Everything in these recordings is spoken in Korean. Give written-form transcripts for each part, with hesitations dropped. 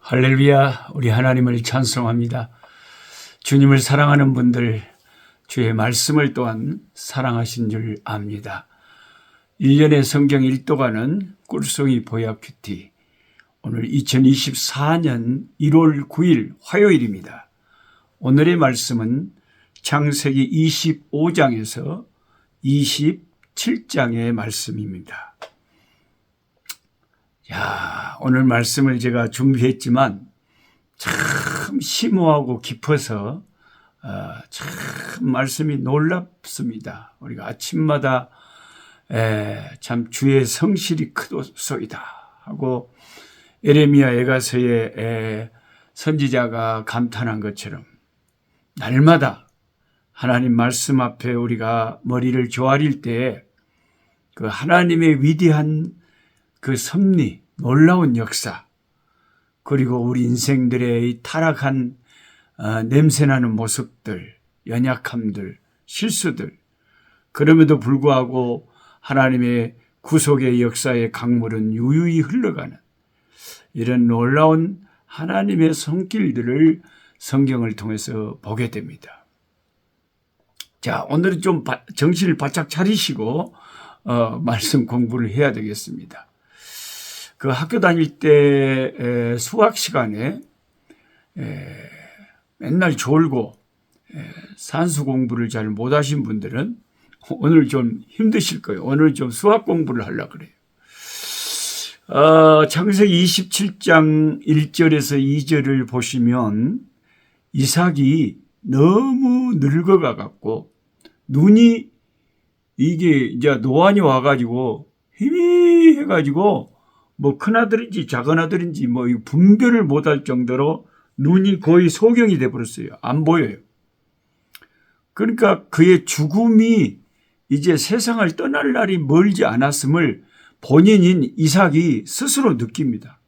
할렐루야, 우리 하나님을 찬송합니다. 주님을 사랑하는 분들, 주의 말씀을 또한 사랑하신 줄 압니다. 1년의 성경 일도가는 꿀송이 보약 큐티. 오늘 2024년 1월 9일 화요일입니다. 오늘의 말씀은 창세기 25장에서 27장의 말씀입니다. 오늘 말씀을 제가 준비했지만 참 심오하고 깊어서 참 말씀이 놀랍습니다. 우리가 아침마다 참 주의 성실이 크도소이다 하고 에레미야 예가서의 선지자가 감탄한 것처럼 날마다 하나님 말씀 앞에 우리가 머리를 조아릴 때 그 하나님의 위대한 그 섭리, 놀라운 역사, 그리고 우리 인생들의 타락한 냄새나는 모습들, 연약함들, 실수들, 그럼에도 불구하고 하나님의 구속의 역사의 강물은 유유히 흘러가는 이런 놀라운 하나님의 손길들을 성경을 통해서 보게 됩니다. 자, 오늘은 좀 정신을 바짝 차리시고 말씀 공부를 해야 되겠습니다. 그 학교 다닐 때 수학 시간에 맨날 졸고 산수 공부를 잘 못하신 분들은 오늘 좀 힘드실 거예요. 오늘 좀 수학 공부를 하려고 그래요. 창세기 27장 1절에서 2절을 보시면 이삭이 너무 늙어가 갖고 눈이 이게 이제 노안이 와가지고 희미해가지고 뭐 큰아들인지 작은아들인지 뭐 분별을 못할 정도로 눈이 거의 소경이 돼버렸어요. 안 보여요. 그러니까 그의 죽음이 이제 세상을 떠날 날이 멀지 않았음을 본인인 이삭이 스스로 느낍니다.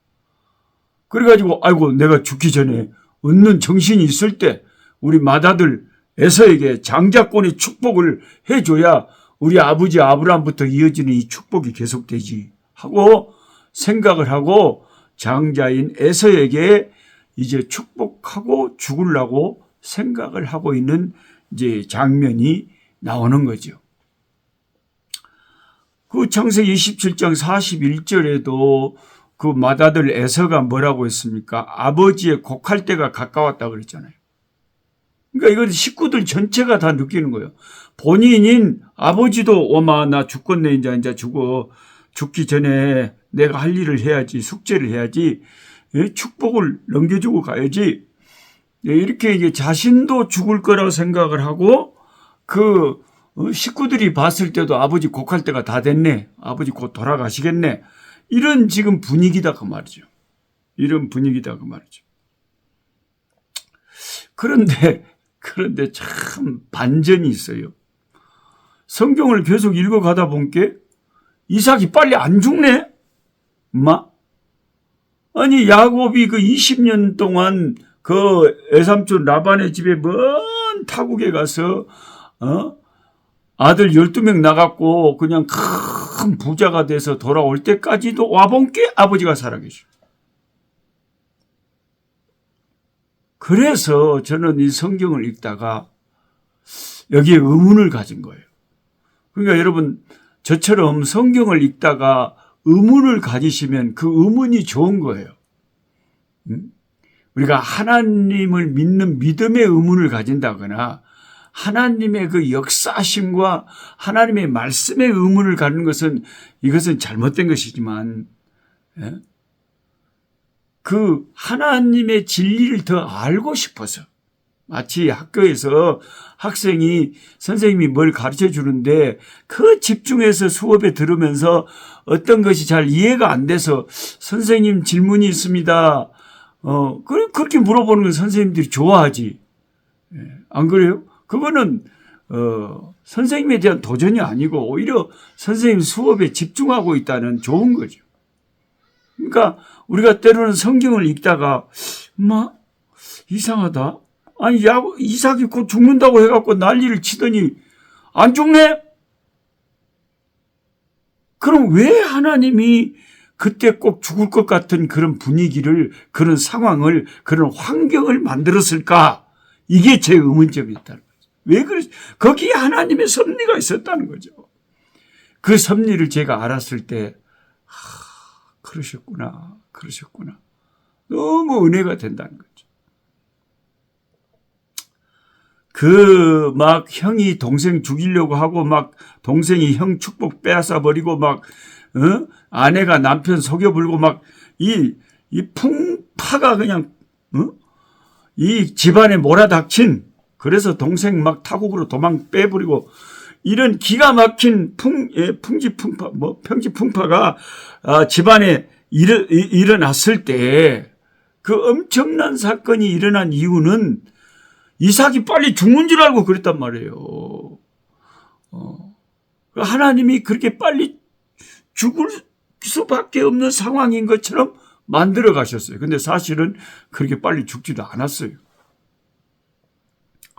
그래가지고 아이고 내가 죽기 전에 얻는 정신이 있을 때 우리 맏아들 에서에게 장자권의 축복을 해줘야 우리 아버지 아브라함부터 이어지는 이 축복이 계속되지 하고 생각을 하고 장자인 에서에게 이제 축복하고 죽으려고 생각을 하고 있는 이제 장면이 나오는 거죠. 그 창세기 27장 41절에도 그 맏아들 에서가 뭐라고 했습니까? 아버지의 곡할 때가 가까웠다 그랬잖아요. 그러니까 이건 식구들 전체가 다 느끼는 거예요. 본인인 아버지도 오마 나 죽겠네 이제 죽어. 죽기 전에 내가 할 일을 해야지, 숙제를 해야지, 축복을 넘겨주고 가야지. 이렇게 이제 자신도 죽을 거라고 생각을 하고 그 식구들이 봤을 때도 아버지 곡할 때가 다 됐네. 아버지 곧 돌아가시겠네. 이런 지금 분위기다 그 말이죠. 이런 분위기다 그 말이죠. 그런데 참 반전이 있어요. 성경을 계속 읽어가다 보니까 이삭이 빨리 안 죽네? 아니 야곱이 그 20년 동안 그 외삼촌 라반의 집에 먼 타국에 가서 아들 12명 나갔고 그냥 큰 부자가 돼서 돌아올 때까지도 와본께 아버지가 살아계셔. 그래서 저는 이 성경을 읽다가 여기에 의문을 가진 거예요. 그러니까 여러분 저처럼 성경을 읽다가 의문을 가지시면 그 의문이 좋은 거예요. 우리가 하나님을 믿는 믿음의 의문을 가진다거나 하나님의 그 역사심과 하나님의 말씀의 의문을 갖는 것은 이것은 잘못된 것이지만 그 하나님의 진리를 더 알고 싶어서 마치 학교에서 학생이 선생님이 뭘 가르쳐 주는데 그 집중해서 수업에 들으면서 어떤 것이 잘 이해가 안 돼서 선생님 질문이 있습니다. 그렇게 물어보는 건 선생님들이 좋아하지. 안 그래요? 그거는 선생님에 대한 도전이 아니고 오히려 선생님 수업에 집중하고 있다는 좋은 거죠. 그러니까 우리가 때로는 성경을 읽다가 이상하다. 아니 이삭이 곧 죽는다고 해갖고 난리를 치더니 안 죽네? 그럼 왜 하나님이 그때 꼭 죽을 것 같은 그런 분위기를, 그런 상황을, 그런 환경을 만들었을까? 이게 제 의문점이었다는 거죠. 왜 그러지? 거기에 하나님의 섭리가 있었다는 거죠. 그 섭리를 제가 알았을 때, 그러셨구나. 너무 은혜가 된다는 거죠. 막 형이 동생 죽이려고 하고 막 동생이 형 축복 빼앗아 버리고 막, 아내가 남편 속여불고 막 이 풍파가 그냥, 이 집안에 몰아닥친, 그래서 동생 막 타국으로 도망 빼버리고 이런 기가 막힌 평지풍파가 집안에 일어났을 때 그 엄청난 사건이 일어난 이유는 이삭이 빨리 죽는 줄 알고 그랬단 말이에요. 하나님이 그렇게 빨리 죽을 수밖에 없는 상황인 것처럼 만들어 가셨어요. 근데 사실은 그렇게 빨리 죽지도 않았어요.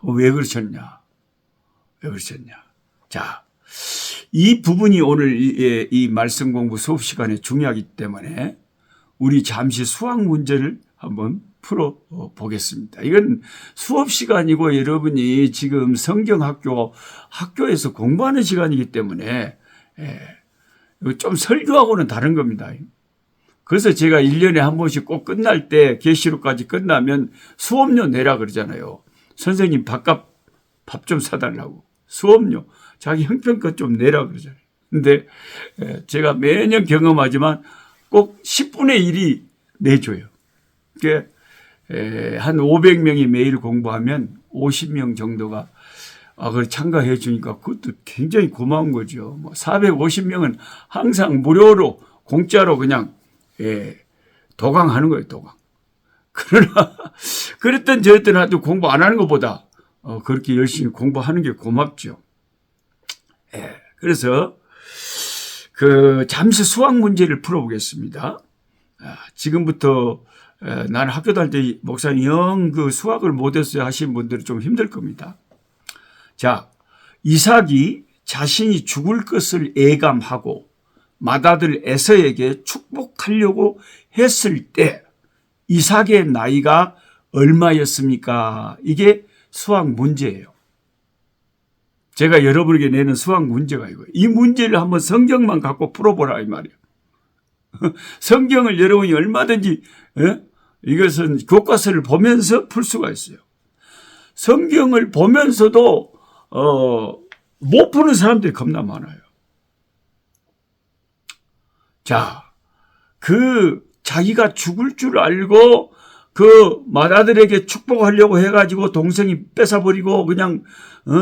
왜 그러셨냐? 자, 이 부분이 오늘 이 말씀 공부 수업 시간에 중요하기 때문에 우리 잠시 수학 문제를 한번 풀어보겠습니다. 이건 수업 시간이고 여러분이 지금 학교에서 공부하는 시간이기 때문에 좀 설교하고는 다른 겁니다. 그래서 제가 1년에 한 번씩 꼭 끝날 때 계시록까지 끝나면 수업료 내라 그러잖아요. 선생님 밥값 밥 좀 사달라고. 수업료 자기 형편껏 좀 내라 그러잖아요. 근데 제가 매년 경험하지만 꼭 10분의 1이 내줘요. 그게 한 500명이 매일 공부하면 50명 정도가 그걸 참가해 주니까 그것도 굉장히 고마운 거죠. 450명은 항상 무료로 공짜로 그냥 도강하는 거예요, 도강. 그러나 그랬던 저랬던 하도 공부 안 하는 것보다 그렇게 열심히 공부하는 게 고맙죠. 그래서 잠시 수학 문제를 풀어보겠습니다. 지금부터 나는 학교 다닐 때 목사님 영 그 수학을 못했어요 하신 분들은 좀 힘들 겁니다. 자, 이삭이 자신이 죽을 것을 예감하고 맏아들 에서에게 축복하려고 했을 때 이삭의 나이가 얼마였습니까? 이게 수학 문제예요. 제가 여러분에게 내는 수학 문제가 이거예요. 이 문제를 한번 성경만 갖고 풀어보라 이 말이에요. 성경을 여러분이 얼마든지 이것은 교과서를 보면서 풀 수가 있어요. 성경을 보면서도 못 푸는 사람들이 겁나 많아요. 자, 자기가 죽을 줄 알고 맏아들에게 축복하려고 해가지고 동생이 뺏어버리고 그냥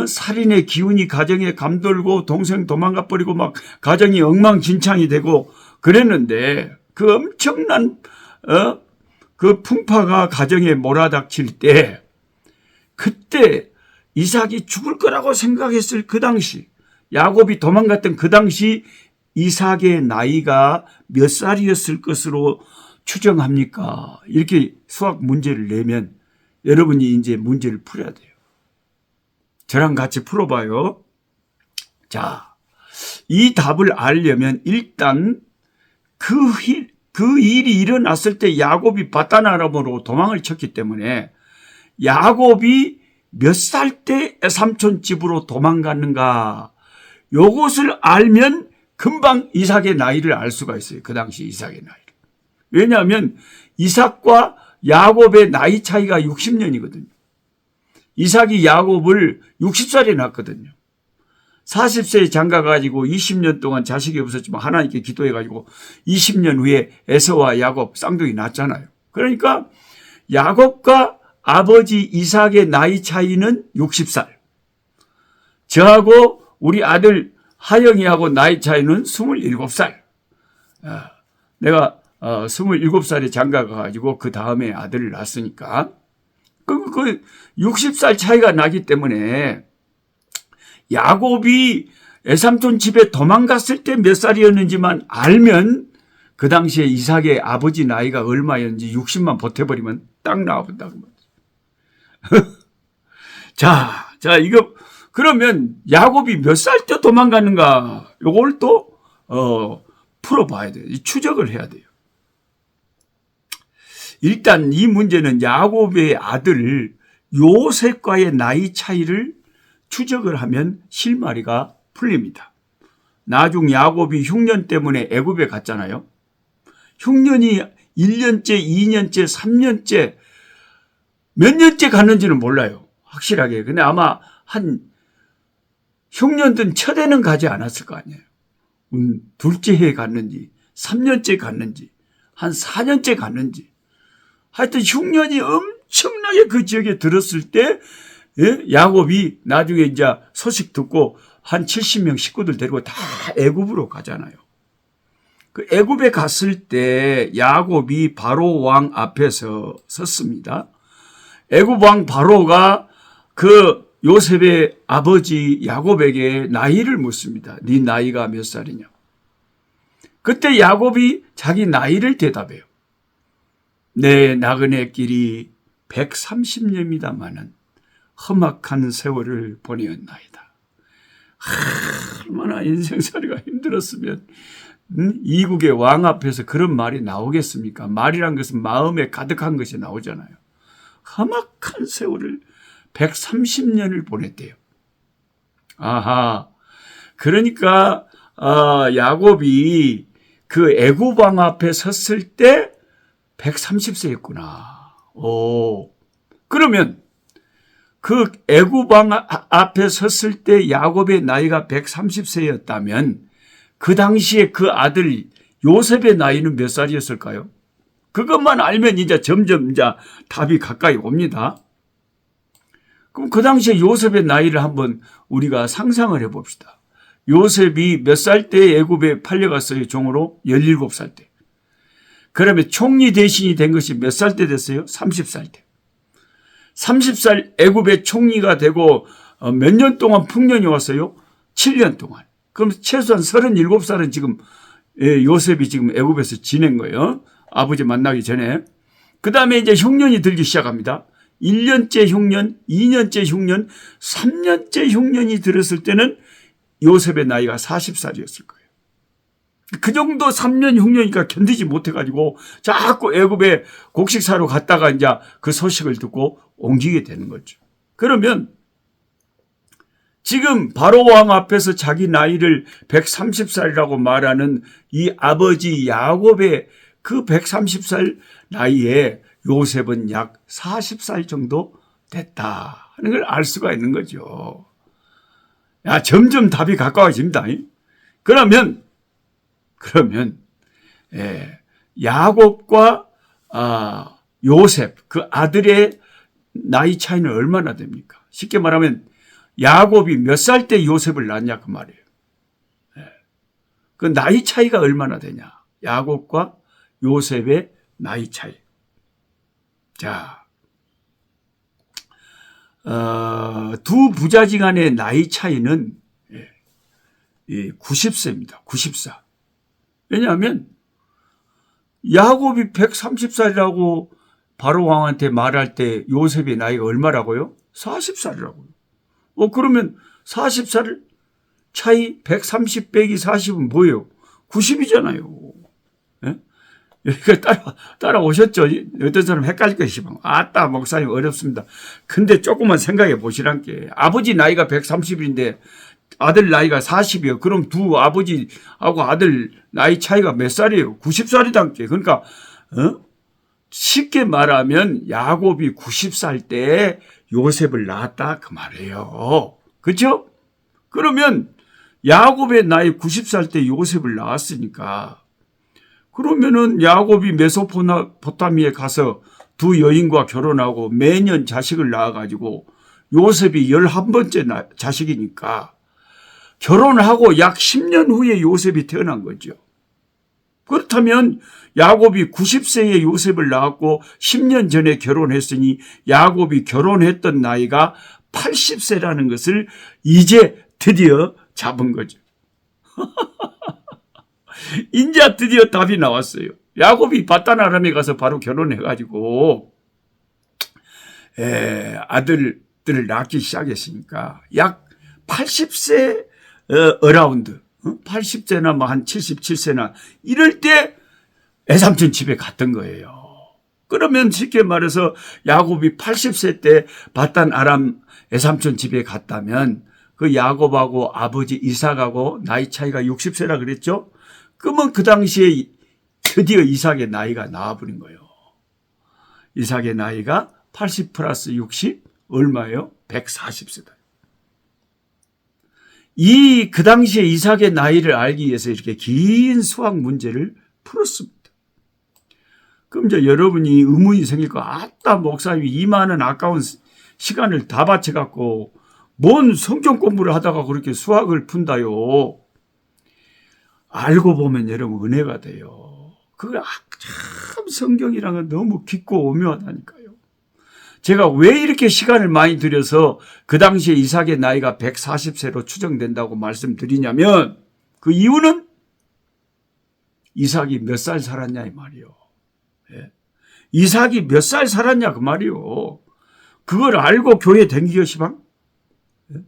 살인의 기운이 가정에 감돌고 동생 도망가 버리고 막 가정이 엉망진창이 되고 그랬는데 그 엄청난 그 풍파가 가정에 몰아닥칠 때 그때 이삭이 죽을 거라고 생각했을 그 당시 야곱이 도망갔던 그 당시 이삭의 나이가 몇 살이었을 것으로 추정합니까? 이렇게 수학 문제를 내면 여러분이 이제 문제를 풀어야 돼요. 저랑 같이 풀어봐요. 자, 이 답을 알려면 일단 그 일이 일어났을 때 야곱이 바다나람으로 도망을 쳤기 때문에 야곱이 몇 살 때 삼촌 집으로 도망갔는가 요것을 알면 금방 이삭의 나이를 알 수가 있어요. 그 당시 이삭의 나이를. 왜냐하면 이삭과 야곱의 나이 차이가 60년이거든요. 이삭이 야곱을 60살에 낳았거든요. 40세에 장가가지고 20년 동안 자식이 없었지만 하나님께 기도해가지고 20년 후에 에서와 야곱 쌍둥이 낳았잖아요. 그러니까 야곱과 아버지 이삭의 나이 차이는 60살. 저하고 우리 아들 하영이하고 나이 차이는 27살. 내가 27살에 장가가가지고 그 다음에 아들을 낳았으니까 그 60살 차이가 나기 때문에 야곱이 애삼촌 집에 도망갔을 때 몇 살이었는지만 알면 그 당시에 이삭의 아버지 나이가 얼마였는지 60만 보태버리면 딱 나와본다고 말이죠. 자, 그러면 야곱이 몇 살 때 도망갔는가? 요걸 또 풀어봐야 돼요. 추적을 해야 돼요. 일단 이 문제는 야곱의 아들 요셉과의 나이 차이를 추적을 하면 실마리가 풀립니다. 나중 야곱이 흉년 때문에 애굽에 갔잖아요. 흉년이 1년째, 2년째, 3년째 몇 년째 갔는지는 몰라요. 확실하게. 근데 아마 한 흉년든 첫 해는 가지 않았을 거 아니에요. 둘째 해에 갔는지 3년째 갔는지 한 4년째 갔는지 하여튼 흉년이 엄청나게 그 지역에 들었을 때 야곱이 나중에 이제 소식 듣고 한 70명 식구들 데리고 다 애굽으로 가잖아요. 그 애굽에 갔을 때 야곱이 바로 왕 앞에서 섰습니다. 애굽 왕 바로가 그 요셉의 아버지 야곱에게 나이를 묻습니다. 네 나이가 몇 살이냐? 그때 야곱이 자기 나이를 대답해요. 내 나그네 길이 130년이다마는 험악한 세월을 보내었나이다. 얼마나 인생살이가 힘들었으면 이국의 왕 앞에서 그런 말이 나오겠습니까? 말이란 것은 마음에 가득한 것이 나오잖아요. 험악한 세월을 130년을 보냈대요. 아하, 그러니까 야곱이 그 애굽 왕 앞에 섰을 때 130세였구나. 오, 그러면 그 애굽 왕 앞에 섰을 때 야곱의 나이가 130세였다면 그 당시에 그 아들 요셉의 나이는 몇 살이었을까요? 그것만 알면 이제 점점 이제 답이 가까이 옵니다. 그럼 그 당시에 요셉의 나이를 한번 우리가 상상을 해봅시다. 요셉이 몇 살 때 애굽에 팔려갔어요? 종으로? 17살 때. 그러면 총리 대신이 된 것이 몇 살 때 됐어요? 30살 때. 30살 애굽의 총리가 되고 몇 년 동안 풍년이 왔어요? 7년 동안. 그럼 최소한 37살은 지금 요셉이 지금 애굽에서 지낸 거예요. 아버지 만나기 전에. 그 다음에 이제 흉년이 들기 시작합니다. 1년째 흉년, 2년째 흉년, 3년째 흉년이 들었을 때는 요셉의 나이가 40살이었을 거예요. 그 정도 3년 흉년이니까 견디지 못해가지고 자꾸 애굽에 곡식 사러 갔다가 이제 그 소식을 듣고 옮기게 되는 거죠. 그러면 지금 바로 왕 앞에서 자기 나이를 130살이라고 말하는 이 아버지 야곱의 그 130살 나이에 요셉은 약 40살 정도 됐다 하는 걸 알 수가 있는 거죠. 야, 점점 답이 가까워집니다. 그러면 야곱과 요셉 그 아들의 나이 차이는 얼마나 됩니까? 쉽게 말하면 야곱이 몇 살 때 요셉을 낳냐 그 말이에요. 그 나이 차이가 얼마나 되냐? 야곱과 요셉의 나이 차이. 자, 두 부자지간의 나이 차이는 90세입니다. 94. 왜냐하면 야곱이 130살이라고 바로 왕한테 말할 때 요셉의 나이가 얼마라고요? 40살이라고요. 그러면 40살 차이 130 빼기 40은 뭐예요? 90이잖아요. 예? 여기가 따라오셨죠? 어떤 사람 헷갈릴 것이면 아따 목사님 어렵습니다. 근데 조금만 생각해 보시란 게 아버지 나이가 130인데 아들 나이가 40이에요. 그럼 두 아버지하고 아들 나이 차이가 몇 살이에요? 90살이단 게. 그러니까 쉽게 말하면 야곱이 90살 때 요셉을 낳았다 그 말이에요. 그렇죠? 그러면 야곱의 나이 90살 때 요셉을 낳았으니까 그러면은 야곱이 메소포타미에 가서 두 여인과 결혼하고 매년 자식을 낳아가지고 요셉이 11번째 자식이니까 결혼하고 약 10년 후에 요셉이 태어난 거죠. 그렇다면 야곱이 90세에 요셉을 낳았고 10년 전에 결혼했으니 야곱이 결혼했던 나이가 80세라는 것을 이제 드디어 잡은 거죠. 이제 드디어 답이 나왔어요. 야곱이 바단 아람에 가서 바로 결혼해가지고 아들들을 낳기 시작했으니까 약 80세 어라운드 80세나 뭐 한 77세나 이럴 때 애삼촌 집에 갔던 거예요. 그러면 쉽게 말해서 야곱이 80세 때 바단 아람 애삼촌 집에 갔다면 그 야곱하고 아버지 이삭하고 나이 차이가 60세라 그랬죠? 그러면 그 당시에 드디어 이삭의 나이가 나와버린 거예요. 이삭의 나이가 80 플러스 60 얼마예요? 140세다. 그 당시에 이삭의 나이를 알기 위해서 이렇게 긴 수학 문제를 풀었습니다. 그럼 이제 여러분이 의문이 생길 거, 아따, 목사님이 이 많은 아까운 시간을 다 바쳐갖고 뭔 성경 공부를 하다가 그렇게 수학을 푼다요. 알고 보면 여러분 은혜가 돼요. 그거 참 성경이란 건 너무 깊고 오묘하다니까요. 제가 왜 이렇게 시간을 많이 들여서 그 당시에 이삭의 나이가 140세로 추정된다고 말씀드리냐면 그 이유는 이삭이 몇 살 살았냐 이 말이요. 예. 이삭이 몇 살 살았냐 그 말이요. 그걸 알고 교회 댕기겨 시방? 예?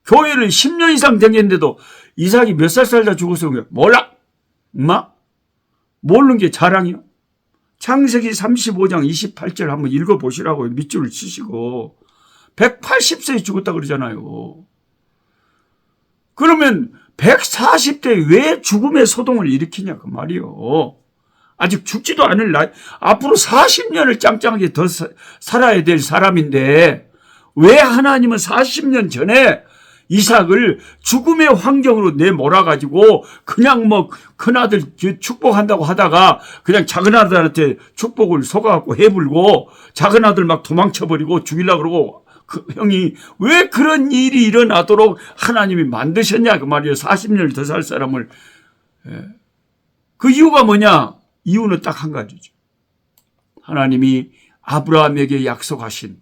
교회를 10년 이상 댕겼는데도 이삭이 몇 살 살다 죽었어? 몰라. 엄마? 모르는 게 자랑이요. 창세기 35장 28절 한번 읽어보시라고요. 밑줄을 치시고 180세에 죽었다 그러잖아요. 그러면 140대 왜 죽음의 소동을 일으키냐 그 말이요. 아직 죽지도 않을 나이, 앞으로 40년을 짱짱하게 더 살아야 될 사람인데 왜 하나님은 40년 전에 이삭을 죽음의 환경으로 내몰아가지고 그냥 뭐 큰아들 축복한다고 하다가 그냥 작은아들한테 축복을 속아갖고 해불고 작은아들 막 도망쳐버리고 죽이려고 그러고 그 형이 왜 그런 일이 일어나도록 하나님이 만드셨냐 그 말이에요. 40년을 더 살 사람을. 그 이유가 뭐냐? 이유는 딱 한 가지죠. 하나님이 아브라함에게 약속하신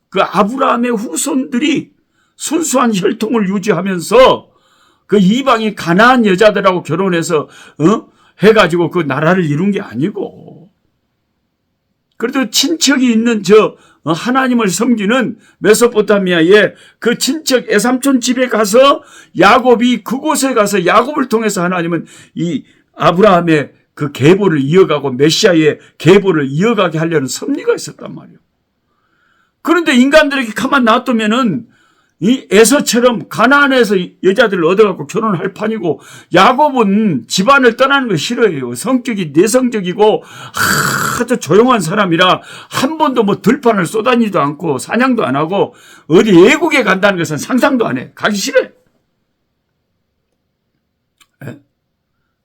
그 아브라함의 후손들이 순수한 혈통을 유지하면서 그 이방인 가나안 여자들하고 결혼해서 해가지고 그 나라를 이룬 게 아니고 그래도 친척이 있는 하나님을 섬기는 메소포타미아의 그 친척 애삼촌 집에 가서 야곱이 그곳에 가서 야곱을 통해서 하나님은 이 아브라함의 그 계보를 이어가고 메시아의 계보를 이어가게 하려는 섭리가 있었단 말이에요. 그런데 인간들에게 가만 놔두면은 이 에서처럼 가나안에서 여자들을 얻어갖고 결혼할 판이고 야곱은 집안을 떠나는 거 싫어해요. 성격이 내성적이고 아주 조용한 사람이라 한 번도 뭐 들판을 쏘다니지도 않고 사냥도 안 하고 어디 외국에 간다는 것은 상상도 안 해. 가기 싫어요.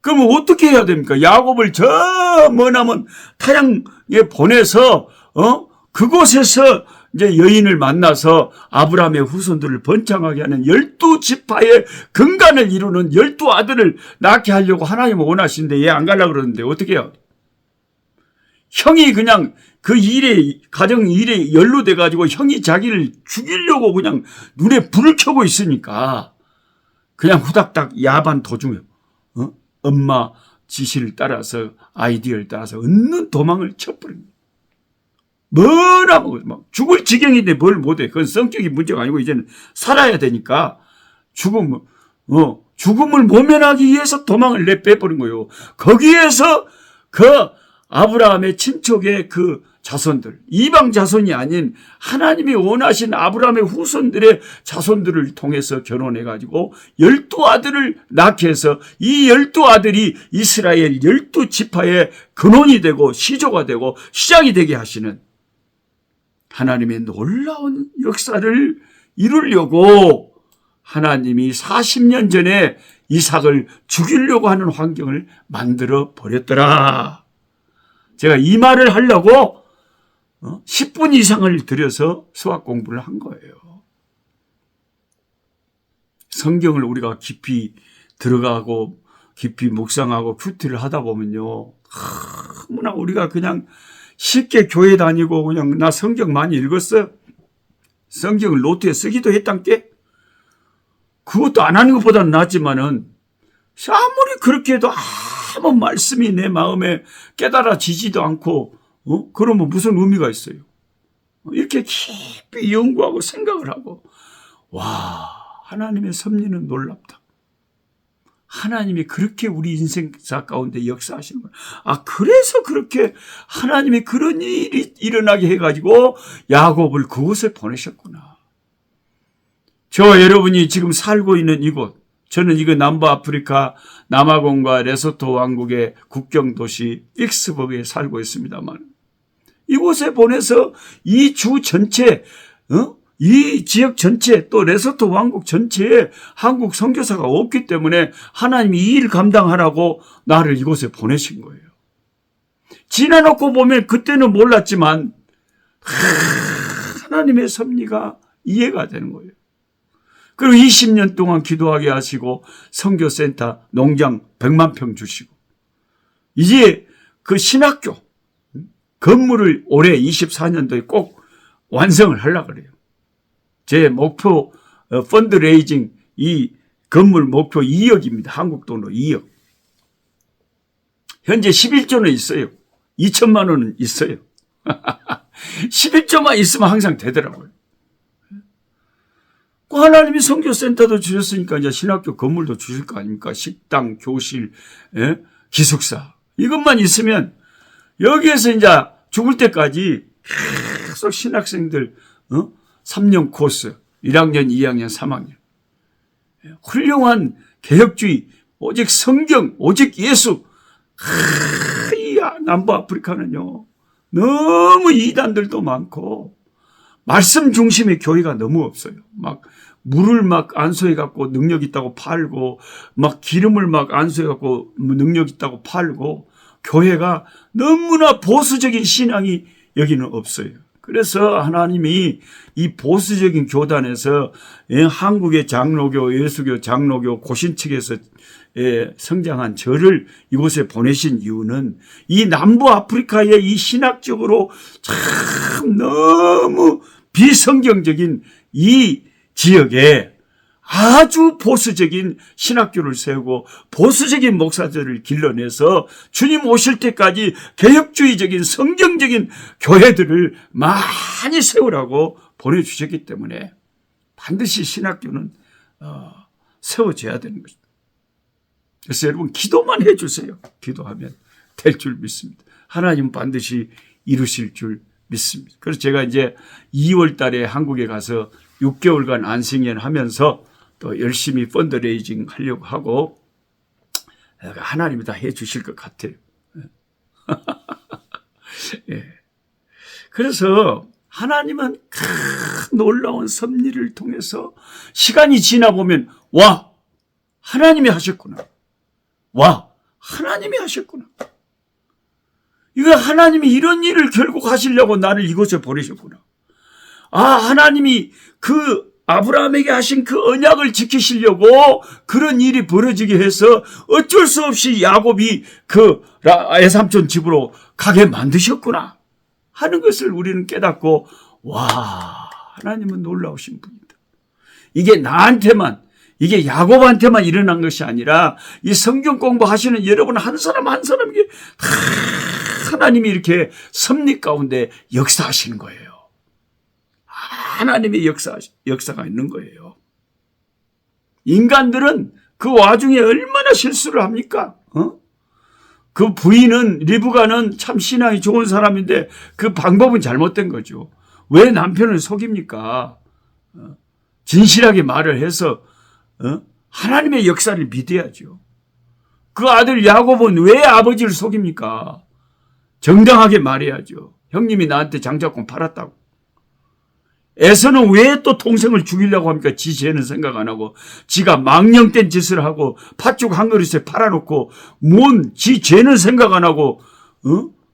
그러면 어떻게 해야 됩니까? 야곱을 저 머나먼 타향에 보내서 그곳에서 이제 여인을 만나서 아브라함의 후손들을 번창하게 하는 12지파의 근간을 이루는 12아들을 낳게 하려고 하나님은 원하시는데 얘 안 가려고 그러는데 어떻게 해요? 형이 그냥 그 일에 가정 일에 연루돼 가지고 형이 자기를 죽이려고 그냥 눈에 불을 켜고 있으니까 그냥 후닥닥 야반 도중에 엄마 지시를 따라서 아이디어를 따라서 얻는 도망을 쳐버립니다. 뭐라고 막 죽을 지경인데 뭘 못해. 그건 성격이 문제가 아니고 이제는 살아야 되니까 죽음을 모면하기 위해서 도망을 내빼버린 거예요. 거기에서 그 아브라함의 친척의 그 자손들, 이방 자손이 아닌 하나님이 원하신 아브라함의 후손들의 자손들을 통해서 결혼해가지고 12아들을 낳게 해서 이 12아들이 이스라엘 12지파의 근원이 되고 시조가 되고 시작이 되게 하시는 하나님의 놀라운 역사를 이루려고 하나님이 40년 전에 이삭을 죽이려고 하는 환경을 만들어 버렸더라. 제가 이 말을 하려고 10분 이상을 들여서 수학 공부를 한 거예요. 성경을 우리가 깊이 들어가고 깊이 묵상하고 큐티를 하다 보면요. 너무나 우리가 그냥 쉽게 교회 다니고 그냥 나 성경 많이 읽었어요. 성경을 노트에 쓰기도 했단께. 그것도 안 하는 것보다는 낫지만은 아무리 그렇게 해도 아무 말씀이 내 마음에 깨달아지지도 않고 그러면 무슨 의미가 있어요. 이렇게 깊이 연구하고 생각을 하고 와 하나님의 섭리는 놀랍다. 하나님이 그렇게 우리 인생사 가운데 역사하시는 거예요. 아, 그래서 그렇게 하나님이 그런 일이 일어나게 해가지고 야곱을 그곳에 보내셨구나. 저와 여러분이 지금 살고 있는 이곳, 저는 이거 남부아프리카 남아공과 레소토 왕국의 국경 도시 픽스버그에 살고 있습니다만, 이곳에 보내서 이 주 전체, 이 지역 전체, 또 레소토 왕국 전체에 한국 선교사가 없기 때문에 하나님이 이 일 감당하라고 나를 이곳에 보내신 거예요. 지나놓고 보면 그때는 몰랐지만 하나님의 섭리가 이해가 되는 거예요. 그리고 20년 동안 기도하게 하시고 선교센터 농장 100만 평 주시고, 이제 그 신학교 건물을 올해 24년도에 꼭 완성을 하려고 그래요. 제 목표 펀드레이징, 이 건물 목표 2억입니다. 한국 돈으로 2억. 현재 11조는 있어요. 2천만 원은 있어요. 11조만 있으면 항상 되더라고요. 하나님이 선교센터도 주셨으니까 이제 신학교 건물도 주실 거 아닙니까? 식당, 교실, 기숙사. 이것만 있으면 여기에서 이제 죽을 때까지 계속 신학생들 3년 코스, 1학년, 2학년, 3학년. 훌륭한 개혁주의, 오직 성경, 오직 예수. 이 남부아프리카는요, 너무 이단들도 많고 말씀 중심의 교회가 너무 없어요. 막 물을 막 안수해 갖고 능력 있다고 팔고, 막 기름을 막 안수해 갖고 능력 있다고 팔고, 교회가 너무나 보수적인 신앙이 여기는 없어요. 그래서 하나님이 이 보수적인 교단에서 한국의 장로교, 예수교, 장로교, 고신 측에서 성장한 저를 이곳에 보내신 이유는 이 남부 아프리카의 이 신학적으로 참 너무 비성경적인 이 지역에 아주 보수적인 신학교를 세우고 보수적인 목사들을 길러내서 주님 오실 때까지 개혁주의적인 성경적인 교회들을 많이 세우라고 보내주셨기 때문에 반드시 신학교는 세워져야 되는 것입니다. 그래서 여러분 기도만 해주세요. 기도하면 될 줄 믿습니다. 하나님은 반드시 이루실 줄 믿습니다. 그래서 제가 이제 2월 달에 한국에 가서 6개월간 안식년 하면서 또 열심히 펀드레이징 하려고 하고, 하나님이 다 해 주실 것 같아요. 예. 그래서 하나님은 큰 놀라운 섭리를 통해서 시간이 지나 보면, 와, 하나님이 하셨구나. 와, 하나님이 하셨구나. 이거 하나님이 이런 일을 결국 하시려고 나를 이곳에 보내셨구나. 아, 하나님이 그 아브라함에게 하신 그 언약을 지키시려고 그런 일이 벌어지게 해서 어쩔 수 없이 야곱이 그 외삼촌 집으로 가게 만드셨구나 하는 것을 우리는 깨닫고, 와, 하나님은 놀라우신 분이다. 이게 나한테만, 이게 야곱한테만 일어난 것이 아니라 이 성경 공부하시는 여러분 한 사람 한 사람에게 다 하나님이 이렇게 섭리 가운데 역사하시는 거예요. 하나님의 역사가 있는 거예요. 인간들은 그 와중에 얼마나 실수를 합니까? 그 부인은, 리브가는 참 신앙이 좋은 사람인데 그 방법은 잘못된 거죠. 왜 남편을 속입니까? 진실하게 말을 해서 하나님의 역사를 믿어야죠. 그 아들 야곱은 왜 아버지를 속입니까? 정당하게 말해야죠. 형님이 나한테 장자권 팔았다고. 에서는 왜 또 동생을 죽이려고 합니까? 지 죄는 생각 안 하고, 지가 망령된 짓을 하고 팥죽 한 그릇에 팔아놓고 뭔 지 죄는 생각 안 하고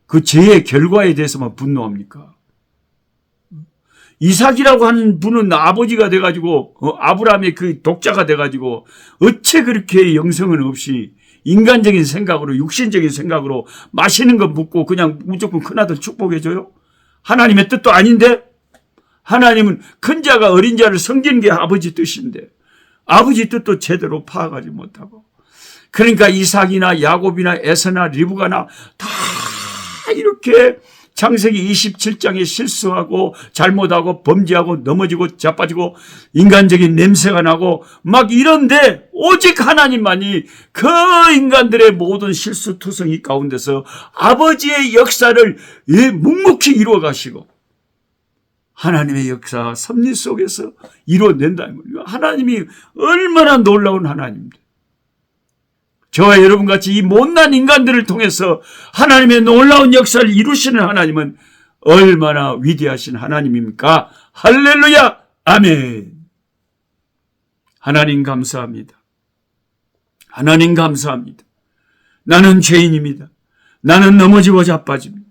그 죄의 결과에 대해서만 분노합니까? 이삭이라고 하는 분은 아버지가 돼가지고 아브라함의 그 독자가 돼가지고 어째 그렇게 영성은 없이 인간적인 생각으로, 육신적인 생각으로 맛있는 거 묻고 그냥 무조건 큰아들 축복해줘요? 하나님의 뜻도 아닌데? 하나님은 큰 자가 어린 자를 섬기는 게 아버지 뜻인데 아버지 뜻도 제대로 파악하지 못하고, 그러니까 이삭이나 야곱이나 에서나 리브가나 다 이렇게 창세기 27장에 실수하고 잘못하고 범죄하고 넘어지고 자빠지고 인간적인 냄새가 나고 막 이런데 오직 하나님만이 그 인간들의 모든 실수투성이 가운데서 아버지의 역사를 묵묵히 이루어 가시고 하나님의 역사 섭리 속에서 이루어낸다. 하나님이 얼마나 놀라운 하나님인데, 저와 여러분같이 이 못난 인간들을 통해서 하나님의 놀라운 역사를 이루시는 하나님은 얼마나 위대하신 하나님입니까? 할렐루야! 아멘. 하나님 감사합니다. 하나님 감사합니다. 나는 죄인입니다. 나는 넘어지고 자빠집니다.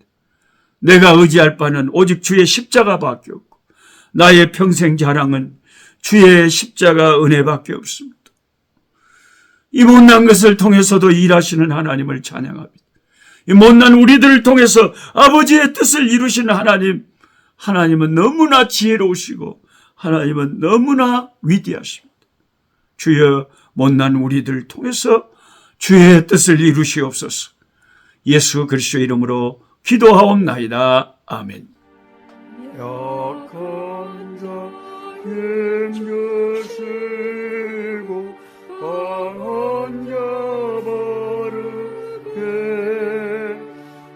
내가 의지할 바는 오직 주의 십자가밖에 없고 나의 평생 자랑은 주의 십자가 은혜밖에 없습니다. 이 못난 것을 통해서도 일하시는 하나님을 찬양합니다. 이 못난 우리들을 통해서 아버지의 뜻을 이루시는 하나님은 너무나 지혜로우시고 하나님은 너무나 위대하십니다. 주여, 못난 우리들을 통해서 주의 뜻을 이루시옵소서. 예수 그리스도의 이름으로 기도하옵나이다. 아멘. 약한 자 힘주시고 강한 자 바르게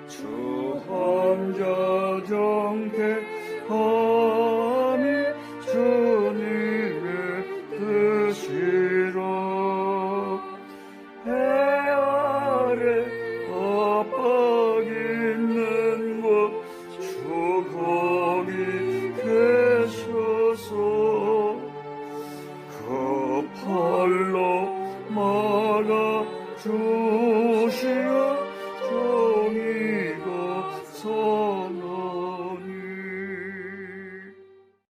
주 혼자 정케함이 주님의 뜻이라. 해 아래 압박 있는 곳 주 거기 계셔서 그 팔로 막아 주